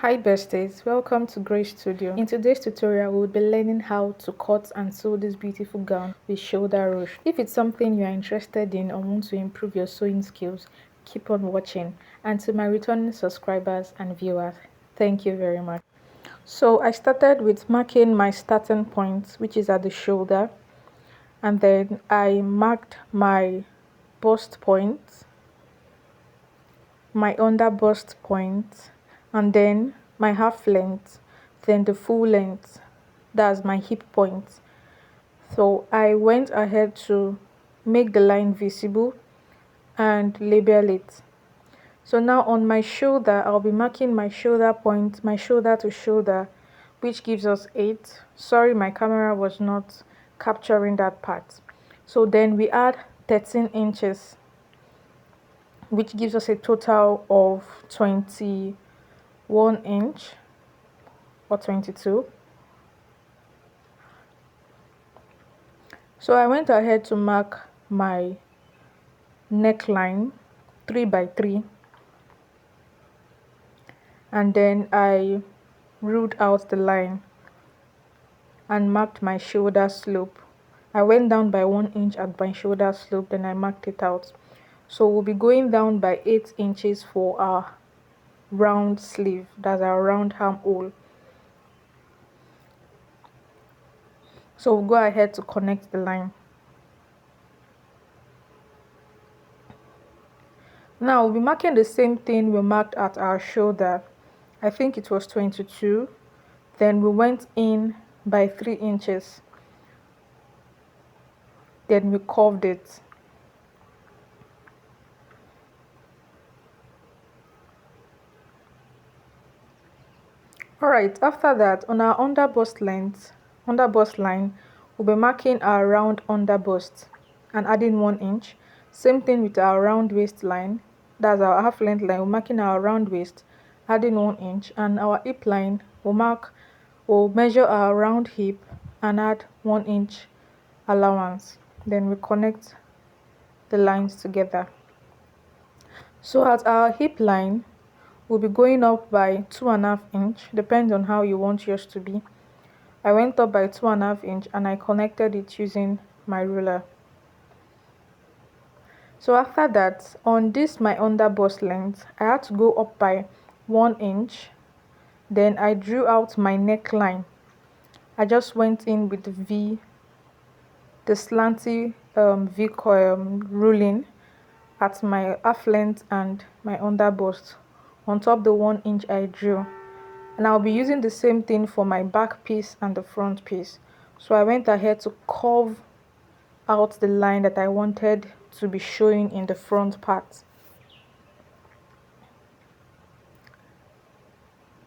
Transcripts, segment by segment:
Hi besties, welcome to Grace Studio. In today's tutorial, we'll be learning how to cut and sew this beautiful gown with shoulder ruche. If it's something you are interested in or want to improve your sewing skills, keep on watching. And to my returning subscribers and viewers, thank you very much. So I started with marking my starting point, which is at the shoulder, and then I marked my bust point, my under bust point, and then my half length, then the full length, that's my hip point. So I went ahead to make the line visible and label it. So now on my shoulder, I'll be marking my shoulder point, my shoulder to shoulder, which gives us 8. Sorry, my camera was not capturing that part. So then we add 13 inches, which gives us a total of 21 inch or 22. So I went ahead to mark my neckline 3 by 3, and then I ruled out the line and marked my shoulder slope. I went down by 1 inch at my shoulder slope, then I marked it out. So we'll be going down by 8 inches for our round sleeve, that's our round armhole. So we'll go ahead to connect the line. Now we'll be marking the same thing we marked at our shoulder. I think it was 22. Then we went in by 3 inches. Then we curved it. Alright, after that, on our under bust line, we'll be marking our round under bust and adding 1 inch. Same thing with our round waistline, that's our half length line. We're marking our round waist, adding 1 inch, and our hip line, we'll measure our round hip and add 1 inch allowance. Then we connect the lines together. So at our hip line, we'll be going up by 2.5 inch, depends on how you want yours to be. I went up by 2.5 inch and I connected it using my ruler. So after that, on this my under bust length, I had to go up by 1 inch. Then I drew out my neckline. I just went in with the slanty V ruling at my half length and my under bust on top the 1 inch I drew. And I'll be using the same thing for my back piece and the front piece. So I went ahead to curve out the line that I wanted to be showing in the front part.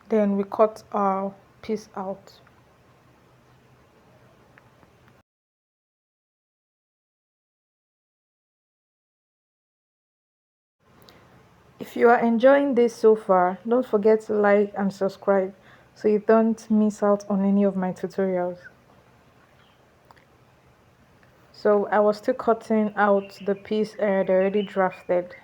Then we cut our piece out. If you are enjoying this so far, don't forget to like and subscribe so you don't miss out on any of my tutorials. So I was still cutting out the piece I had already drafted.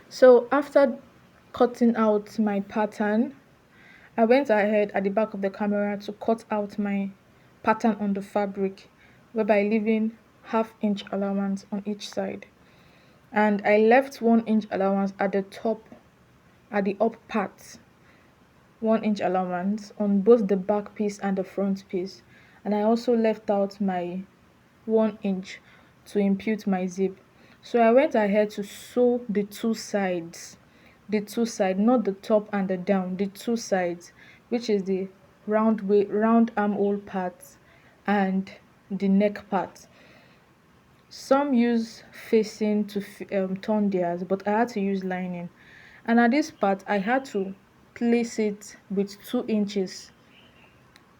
So after cutting out my pattern, I went ahead at the back of the camera to cut out my pattern on the fabric, whereby leaving half inch allowance on each side. And I left 1 inch allowance at the top, at the up part, 1 inch allowance on both the back piece and the front piece. And I also left out my 1 inch to impute my zip. So I went ahead to sew the two sides, not the top and the down, the two sides, which is the round armhole part and the neck part. Some use facing to turn theirs, but I had to use lining. And at this part, I had to place it with 2 inches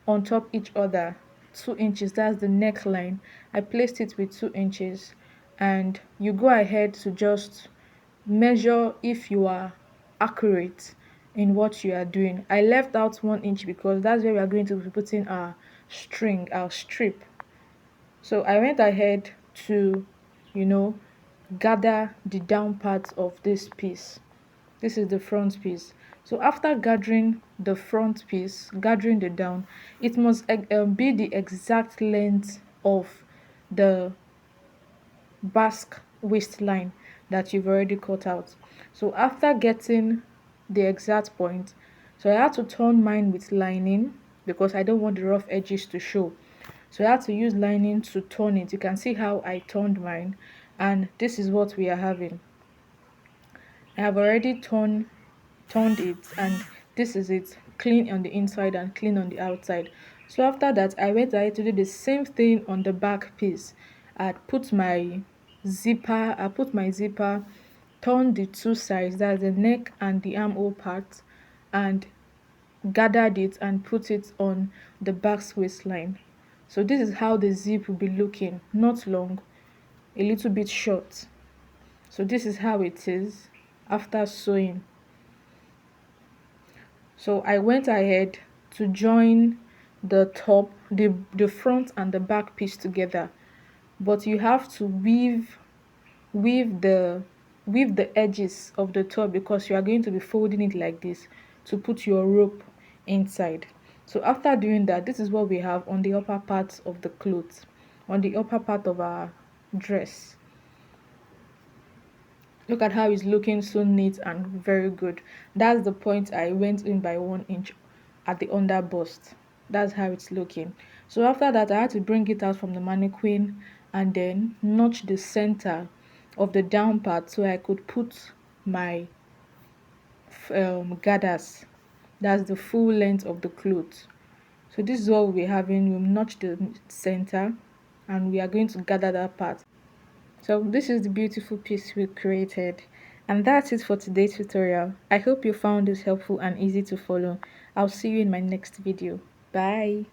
on top each other. 2 inches, that's the neckline. I placed it with 2 inches, and you go ahead to just measure if you are accurate. in what you are doing. I left out 1 inch because that's where we are going to be putting our string, our strip. So I went ahead to, you know, gather the down part of this piece. This is the front piece. So after gathering the front piece, gathering the down, it must be the exact length of the Basque waistline that you've already cut out. So after getting the exact point, so I had to turn mine with lining because I don't want the rough edges to show. So I had to use lining to turn it. You can see how I turned mine, and this is what we are having. I have already turned it, and this is it, clean on the inside and clean on the outside. So after that, I went ahead to do the same thing on the back piece. I put my zipper, turned the two sides, that's the neck and the armhole part, and gathered it and put it on the back waistline. So this is how the zip will be looking, not long, a little bit short. So this is how it is after sewing. So I went ahead to join the top, the front and the back piece together, but you have to weave the weave the edges of the top because you are going to be folding it like this to put your rope inside. So after doing that, this is what we have on the upper part of the clothes, on the upper part of our dress. Look at how it's looking so neat and very good. That's the point I went in by 1 inch at the under bust. That's how it's looking. So after that, I had to bring it out from the mannequin and then notch the center of the down part so I could put my gathers. That's the full length of the clothes. So this is what we'll be having. We'll notch the center and we are going to gather that part. So this is the beautiful piece we created, and that's it for today's tutorial. I hope you found this helpful and easy to follow. I'll see you in my next video. Bye.